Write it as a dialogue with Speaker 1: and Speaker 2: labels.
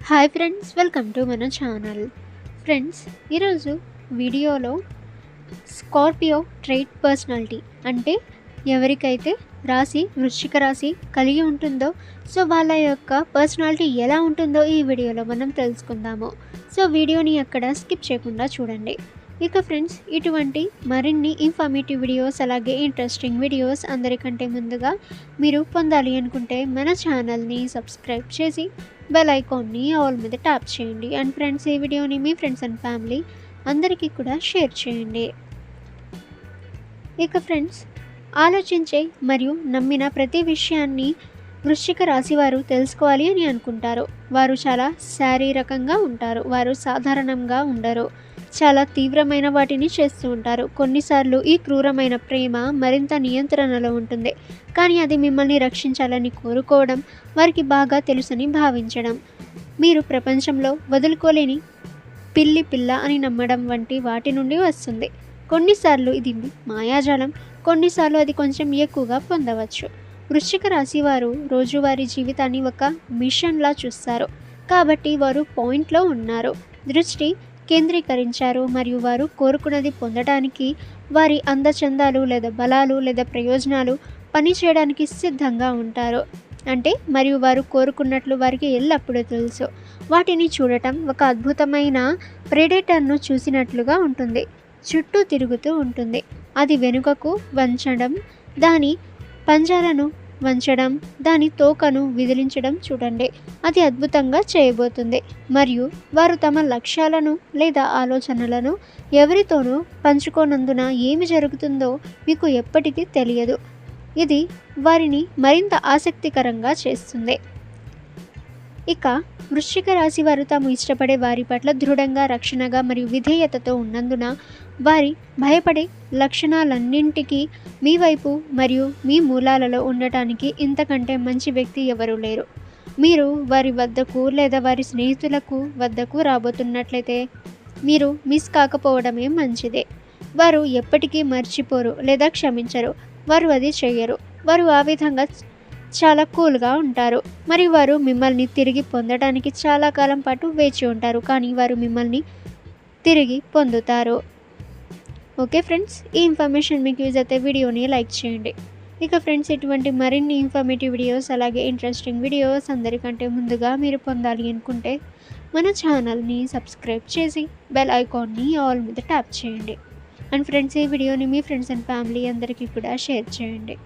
Speaker 1: Hi friends, welcome to మన channel. Friends, ఈరోజు వీడియోలో స్కార్పియో ట్రైట్ పర్సనాలిటీ అంటే ఎవరికైతే వృశ్చిక రాశి కలిగి ఉంటుందో వాళ్ళ యొక్క పర్సనాలిటీ ఎలా ఉంటుందో ఈ వీడియోలో మనం తెలుసుకుందాము. వీడియోని అక్కడ స్కిప్ చేయకుండా చూడండి. ఇక ఫ్రెండ్స్, ఇటువంటి మరిన్ని ఇన్ఫర్మేటివ్ వీడియోస్ అలాగే ఇంట్రెస్టింగ్ వీడియోస్ అందరికంటే ముందుగా మీరు పొందాలి అనుకుంటే మన ఛానల్ని సబ్స్క్రైబ్ చేసి బెల్ ఐకాన్ని ఆల్ మీద ట్యాప్ చేయండి. అండ్ ఫ్రెండ్స్, ఈ వీడియోని మీ ఫ్రెండ్స్ అండ్ ఫ్యామిలీ అందరికీ కూడా షేర్ చేయండి. ఇక ఫ్రెండ్స్, ఆలోచించే మరియు నమ్మిన ప్రతి విషయాన్ని వృశ్చిక రాశి వారు తెలుసుకోవాలి అని అనుకుంటారు. వారు చాలా శారీరకంగా ఉంటారు. వారు సాధారణంగా ఉండరు. చాలా తీవ్రమైన వాటిని చేస్తూ ఉంటారు. కొన్నిసార్లు ఈ క్రూరమైన ప్రేమ మరింత నియంత్రణలో ఉంటుంది, కానీ అది మిమ్మల్ని రక్షించాలని కోరుకోవడం, వారికి బాగా తెలుసని భావించడం, మీరు ప్రపంచంలో వదులుకోలేని పిల్ల అని నమ్మడం వంటి వాటి నుండి వస్తుంది. కొన్నిసార్లు ఇది మాయాజాలం, కొన్నిసార్లు అది కొంచెం ఎక్కువగా పొందవచ్చు. వృశ్చిక రాశి వారు రోజువారీ జీవితాన్ని ఒక మిషన్లా చూస్తారు. కాబట్టి వారు పాయింట్లో ఉన్నారు, దృష్టి కేంద్రీకరించారు మరియు వారు కోరుకున్నది పొందడానికి వారి అందచందాలు లేదా బలాలు లేదా ప్రయోజనాలు పనిచేయడానికి సిద్ధంగా ఉంటారు. మరియు వారు కోరుకున్నట్లు వారికి ఎల్లప్పుడూ తెలుసు. వాటిని చూడటం ఒక అద్భుతమైన ప్రెడేటర్ను చూసినట్లుగా ఉంటుంది. చుట్టూ తిరుగుతూ ఉంటుంది. అది వెనుకకు వంచడం, దాని పంజాలను వంచడం, దాని తోకను విదిలించడం చూడండి. అది అద్భుతంగా చేయబోతుంది. మరియు వారు తమ లక్ష్యాలను లేదా ఆలోచనలను ఎవరితోనూ పంచుకోనందున ఏమి జరుగుతుందో మీకు ఎప్పటికీ తెలియదు. ఇది వారిని మరింత ఆసక్తికరంగా చేస్తుంది. ఇక వృశ్చిక రాశి వారు తాము ఇష్టపడే వారి పట్ల దృఢంగా, రక్షణగా మరియు విధేయతతో ఉన్నందున వారి భయపడే లక్షణాలన్నింటికీ మీ వైపు మరియు మీ మూలాలలో ఉండటానికి ఇంతకంటే మంచి వ్యక్తి ఎవరూ లేరు. మీరు వారి వద్దకు లేదా వారి స్నేహితులకు వద్దకు రాబోతున్నట్లయితే మీరు మిస్ కాకపోవడమే మంచిదే. వారు ఎప్పటికీ మర్చిపోరు లేదా క్షమించరు. వారు అది చెయ్యరు. వారు ఆ విధంగా చాలా కూల్గా ఉంటారు. మరియు వారు మిమ్మల్ని తిరిగి పొందడానికి చాలా కాలం పాటు వేచి ఉంటారు, కానీ వారు మిమ్మల్ని తిరిగి పొందుతారు. ఓకే ఫ్రెండ్స్, ఈ ఇన్ఫర్మేషన్ మీకు యూజ్ అయితే వీడియోని లైక్ చేయండి. ఇక ఫ్రెండ్స్, ఇటువంటి మరిన్ని ఇన్ఫర్మేటివ్ వీడియోస్ అలాగే ఇంట్రెస్టింగ్ వీడియోస్ అందరికంటే ముందుగా మీరు పొందాలి అనుకుంటే మన ఛానల్ని సబ్స్క్రైబ్ చేసి బెల్ ఐకాన్ని ఆల్ మీద ట్యాప్ చేయండి. అండ్ ఫ్రెండ్స్, ఈ వీడియోని మీ ఫ్రెండ్స్ అండ్ ఫ్యామిలీ అందరికీ కూడా షేర్ చేయండి.